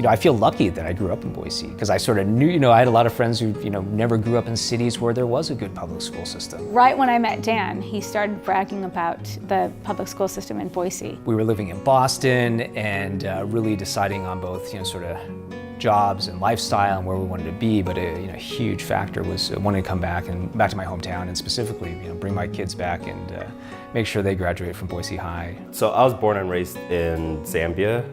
I feel lucky that I grew up in Boise because I sort of knew, I had a lot of friends who, never grew up in cities where there was a good public school system. Right when I met Dan, he started bragging about the public school system in Boise. We were living in Boston and really deciding on both, sort of jobs and lifestyle and where we wanted to be, but a huge factor was wanting to come back to my hometown and specifically, bring my kids back and make sure they graduate from Boise High. So I was born and raised in Zambia.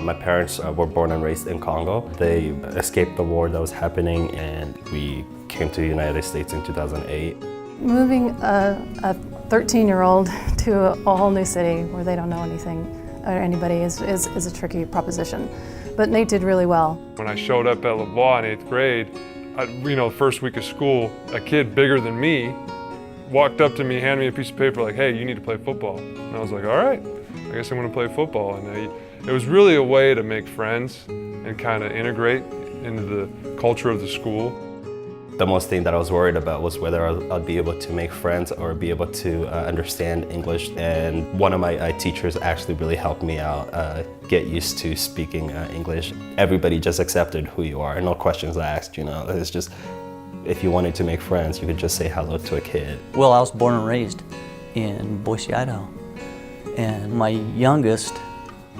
My parents were born and raised in Congo. They escaped the war that was happening and we came to the United States in 2008. Moving a 13-year-old to a whole new city where they don't know anything or anybody is a tricky proposition. But Nate did really well. When I showed up at LaVois in 8th grade, first week of school, a kid bigger than me walked up to me, handed me a piece of paper like, hey, you need to play football. And I was like, all right, I guess I'm gonna play football. And it was really a way to make friends and kind of integrate into the culture of the school. The most thing that I was worried about was whether I'd be able to make friends or be able to understand English. And one of my teachers actually really helped me out get used to speaking English. Everybody just accepted who you are, no questions asked, It's just, if you wanted to make friends, you could just say hello to a kid. Well, I was born and raised in Boise, Idaho. And my youngest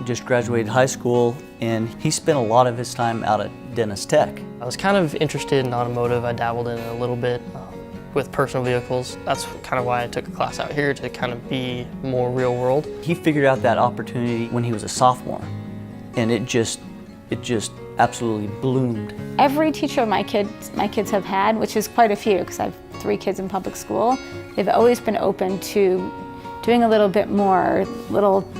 just graduated high school and he spent a lot of his time out at Dennis Tech. I was kind of interested in automotive. I dabbled in it a little bit with personal vehicles. That's kind of why I took a class out here, to kind of be more real world. He figured out that opportunity when he was a sophomore and it just absolutely bloomed. Every teacher my kids have had, which is quite a few because I have 3 kids in public school, they've always been open to doing a little bit more,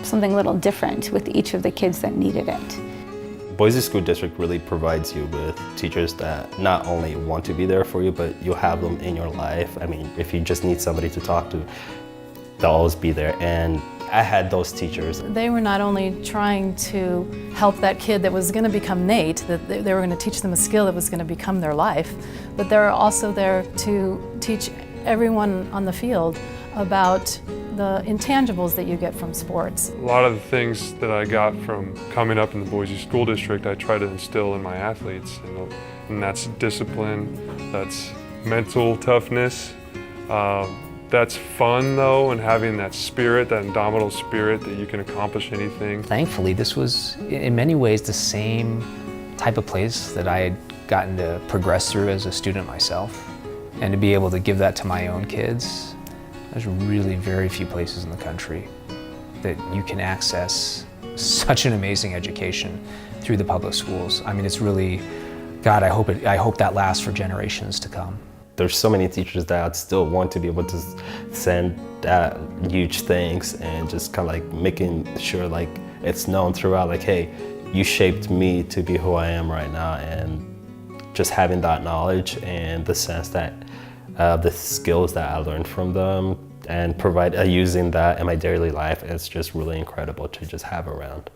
something a little different with each of the kids that needed it. Boise School District really provides you with teachers that not only want to be there for you, but you'll have them in your life. I mean, if you just need somebody to talk to, they'll always be there. And I had those teachers. They were not only trying to help that kid that was going to become Nate, that they were going to teach them a skill that was going to become their life, but they were also there to teach everyone on the field about the intangibles that you get from sports. A lot of the things that I got from coming up in the Boise School District, I try to instill in my athletes, and that's discipline, that's mental toughness, that's fun though, and having that spirit, that indomitable spirit that you can accomplish anything. Thankfully, this was in many ways the same type of place that I had gotten to progress through as a student myself, and to be able to give that to my own kids. There's really very few places in the country that you can access such an amazing education through the public schools. I mean, it's really, God, I hope that lasts for generations to come. There's so many teachers that still want to be able to send huge thanks and just kind of like making sure like it's known throughout, like, hey, you shaped me to be who I am right now, and just having that knowledge and the sense that the skills that I learned from them and using that in my daily life, it's just really incredible to just have around.